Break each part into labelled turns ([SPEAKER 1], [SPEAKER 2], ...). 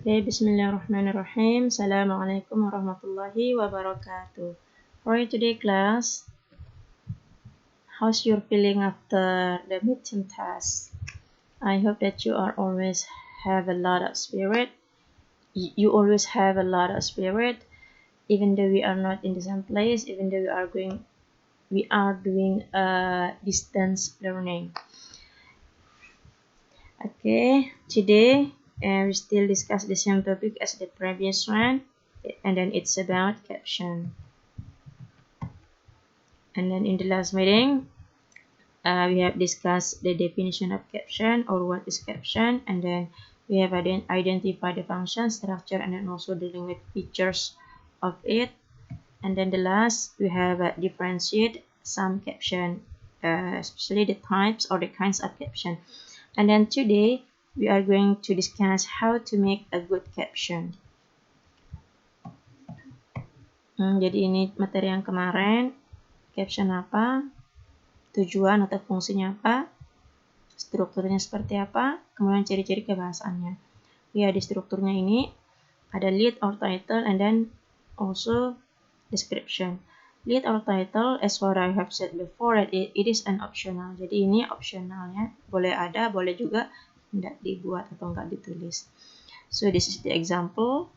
[SPEAKER 1] Okay, Bismillahirrahmanirrahim. Assalamualaikum warahmatullahi wabarakatuh. For today class, how's your feeling after the midterm test? I hope that you are always have a lot of spirit. You always have a lot of spirit, even though we are not in the same place, even though we are doing distance learning. Okay, today we still discuss the same topic as the previous one, and then it's about caption. And then in the last meeting, we have discussed the definition of caption or what is caption, and then we have identified the function, structure, and then also dealing with features of it. And then the last, we have differentiate some caption, especially the types or the kinds of caption. And then today, we are going to discuss how to make a good caption. Jadi ini materi yang kemarin, caption apa, tujuan atau fungsinya apa, strukturnya seperti apa, kemudian ciri-ciri kebahasannya. Ya, di strukturnya ini ada lead or title and then also description. Lead or title, as what I have said before, that it is an optional. Jadi ini optional ya, boleh ada, boleh juga tidak dibuat atau enggak ditulis. So this is the example.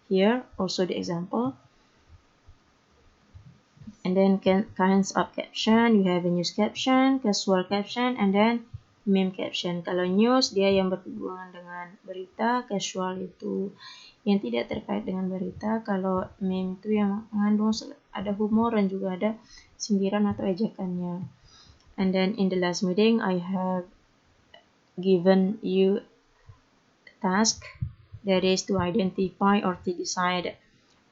[SPEAKER 1] Here also the example. And then kinds of caption, you have a news caption, casual caption, and then meme caption. Kalau news dia yang berhubungan dengan berita, casual itu yang tidak terkait dengan berita, kalau meme itu yang mengandung ada humor dan juga ada sindiran atau ejekannya. And then in the last meeting, I have given you a task that is to identify or to decide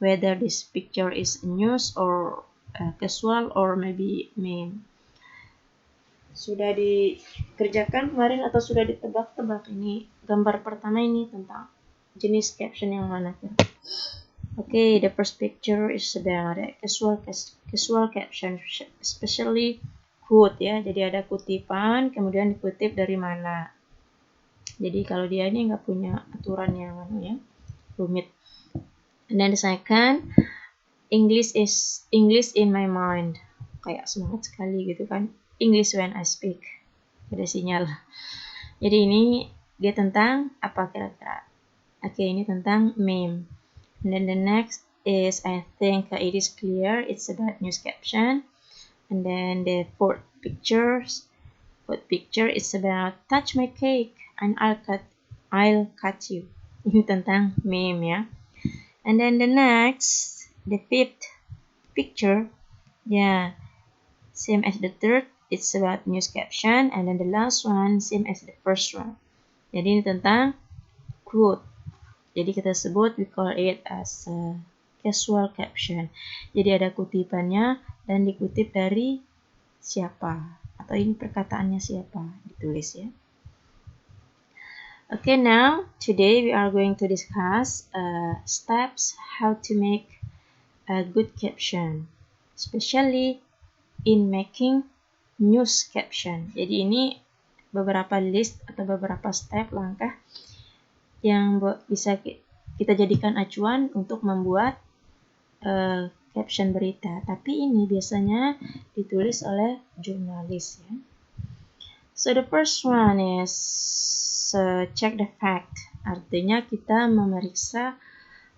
[SPEAKER 1] whether this picture is news or casual or maybe meme. Sudah dikerjakan kemarin atau sudah ditebak-tebak ini gambar pertama ini tentang jenis caption yang mana? Okay, the first picture is about casual caption, especially quote ya. Jadi ada kutipan, kemudian dikutip dari mana. Jadi kalau dia ini nggak punya aturan yang rumit. And then the second, English in my mind. Kayak semangat sekali gitu kan. English when I speak. Ada sinyal. Jadi ini dia tentang apa kira-kira? Oke, ini tentang meme. And then the next is, I think it is clear, it's about news caption. And then the fourth picture is about touch my cake and I'll cut you. Ini tentang meme ya. And then the next, the fifth picture, yeah, same as the third, it's about news caption, and then the last one same as the first one. Jadi ini tentang quote. Jadi kita sebut, we call it as a casual caption. Jadi ada kutipannya dan dikutip dari siapa atau ini perkataannya siapa ditulis ya. Okay, now today we are going to discuss steps how to make a good caption, especially in making news caption. Jadi ini beberapa list atau beberapa step langkah yang bisa kita jadikan acuan untuk membuat caption berita. Tapi ini biasanya ditulis oleh jurnalis ya. So the first one is check the fact. Artinya kita memeriksa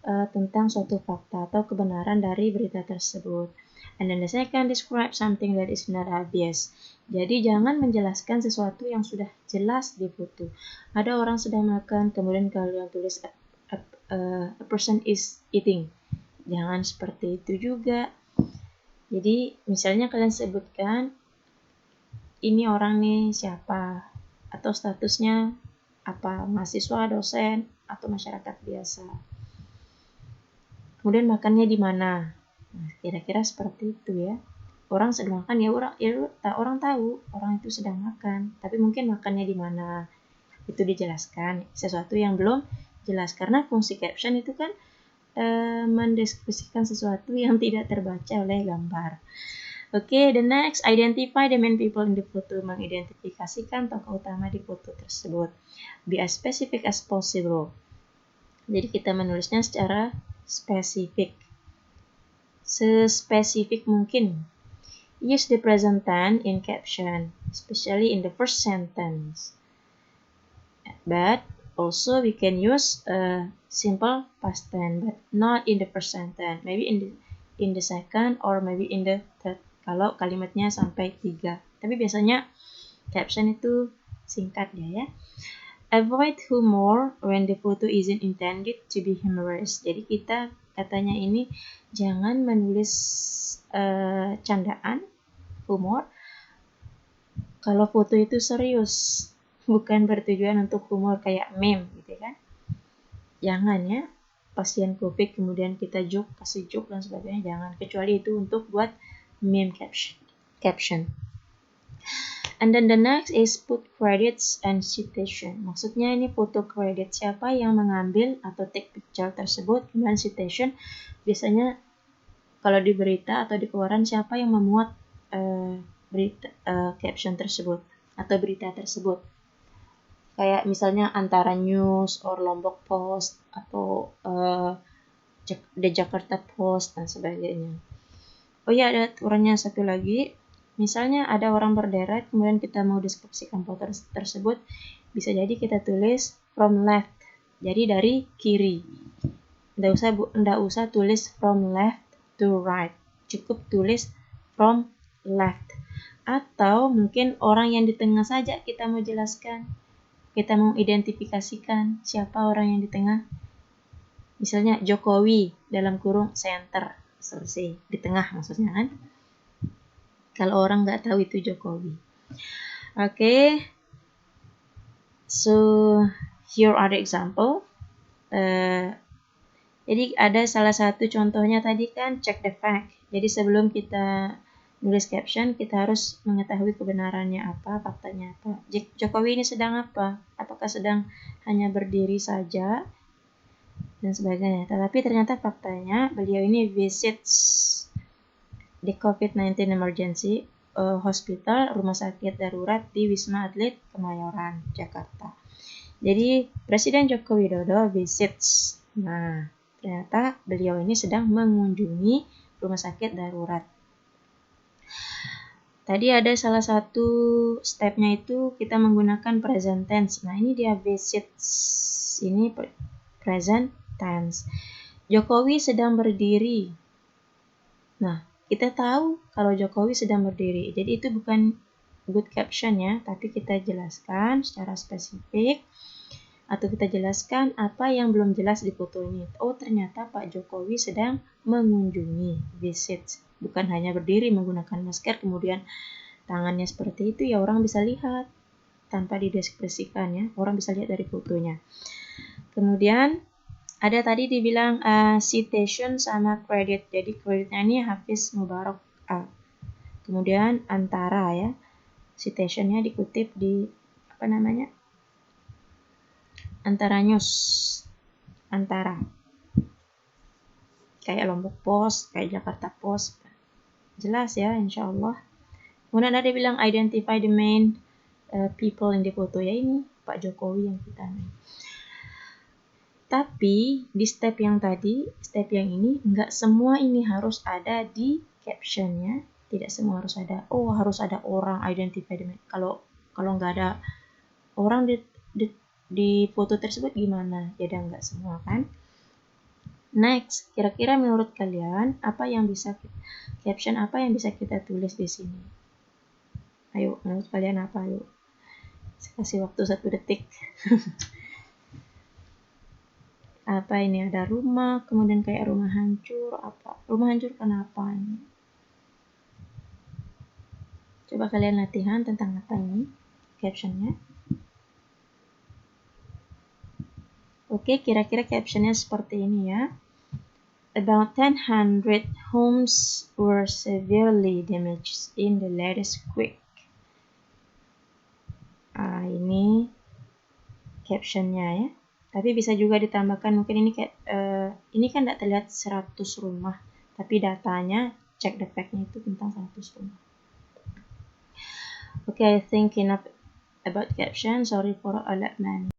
[SPEAKER 1] tentang suatu fakta atau kebenaran dari berita tersebut. And then the second, describe something that is not obvious. Jadi jangan menjelaskan sesuatu yang sudah jelas di foto. Ada orang sedang makan, kemudian kalian tulis a person is eating. Jangan seperti itu juga. Jadi misalnya kalian sebutkan ini orang nih siapa atau statusnya apa, mahasiswa, dosen, atau masyarakat biasa. Kemudian makannya di mana? Nah, kira-kira seperti itu ya. Orang sedang makan orang tahu orang itu sedang makan, tapi mungkin makannya di mana itu dijelaskan. Sesuatu yang belum jelas karena fungsi caption itu kan mendeskripsikan sesuatu yang tidak terbaca oleh gambar. Okay, the next, identify the main people in the photo. Mengidentifikasikan tokoh utama di foto tersebut. Be as specific as possible. Jadi kita menulisnya secara spesifik. Sespesifik mungkin. Use the present tense in caption, especially in the first sentence. But also we can use a simple past tense, but not in the first sentence. Maybe in the second or maybe in the third. Kalau kalimatnya sampai 3. Tapi biasanya caption itu singkat ya. Avoid humor when the photo isn't intended to be humorous. Jadi kita katanya ini jangan menulis candaan, humor, kalau foto itu serius, bukan bertujuan untuk humor kayak meme gitu kan. Jangan ya, pasien COVID kemudian kita kasih joke dan sebagainya, jangan. Kecuali itu untuk buat meme caption. And then the next is put credits and citation. Maksudnya ini foto credit, siapa yang mengambil atau take picture tersebut, kemudian citation. Biasanya kalau di berita atau di koran siapa yang memuat caption tersebut atau berita tersebut. Kayak misalnya Antara News or Lombok Post atau The Jakarta Post dan sebagainya. Oh ya, ada aturannya satu lagi. Misalnya ada orang berderet, kemudian kita mau deskripsikan foto tersebut, bisa jadi kita tulis from left, jadi dari kiri. Nggak usah tulis from left to right, cukup tulis from left. Atau mungkin orang yang di tengah saja kita mau jelaskan, kita mau identifikasikan siapa orang yang di tengah. Misalnya Jokowi dalam kurung center, selesai, di tengah maksudnya kan. Kalau orang nggak tahu itu Jokowi. Okay. So here are the example. Jadi ada salah satu contohnya tadi kan check the fact. Jadi sebelum kita nulis caption, kita harus mengetahui kebenarannya apa, faktanya apa. Jokowi ini sedang apa? Apakah sedang hanya berdiri saja dan sebagainya. Tetapi ternyata faktanya beliau ini visits the COVID-19 emergency hospital, rumah sakit darurat di Wisma Atlet Kemayoran, Jakarta. Jadi Presiden Joko Widodo visits. Nah, ternyata beliau ini sedang mengunjungi rumah sakit darurat. Tadi ada salah satu stepnya itu kita menggunakan present tense. Nah, ini dia visits. Ini present tense. Jokowi sedang berdiri. Nah, kita tahu kalau Jokowi sedang berdiri. Jadi itu bukan good caption ya, tapi kita jelaskan secara spesifik atau kita jelaskan apa yang belum jelas di foto ini. Oh, ternyata Pak Jokowi sedang mengunjungi, visit. Bukan hanya berdiri menggunakan masker kemudian tangannya seperti itu, ya orang bisa lihat tanpa dideskripsikan ya. Orang bisa lihat dari fotonya. Kemudian ada tadi dibilang citation sama credit. Jadi creditnya ini Hafiz Mubarak A. Kemudian Antara ya. Citationnya dikutip di Antara News. Antara. Kayak Lombok Post, kayak Jakarta Post. Jelas ya, insya Allah. Kemudian ada bilang identify the main people in the photo. Ya ini Pak Jokowi yang kita nih. Tapi di step yang ini nggak semua ini harus ada di captionnya. Tidak semua harus ada. Oh, harus ada orang identify the man. Kalau nggak ada orang di foto tersebut gimana? Ya udah nggak semua kan. Next, kira-kira menurut kalian caption apa yang bisa kita tulis di sini? Ayo, menurut kalian apa? Ayo, saya kasih waktu 1 detik. Apa ini, ada rumah, kemudian kayak rumah hancur, apa? Rumah hancur kenapa ini? Coba kalian latihan tentang apa ini captionnya. Oke, kira-kira captionnya seperti ini ya. About 100 homes were severely damaged in the latest quake. Ini captionnya ya. Tapi bisa juga ditambahkan mungkin ini kayak ini kan tidak terlihat 100 rumah, tapi datanya check the fact-nya itu tentang 100 rumah. Okay, I think enough about caption. Sorry for a lot man.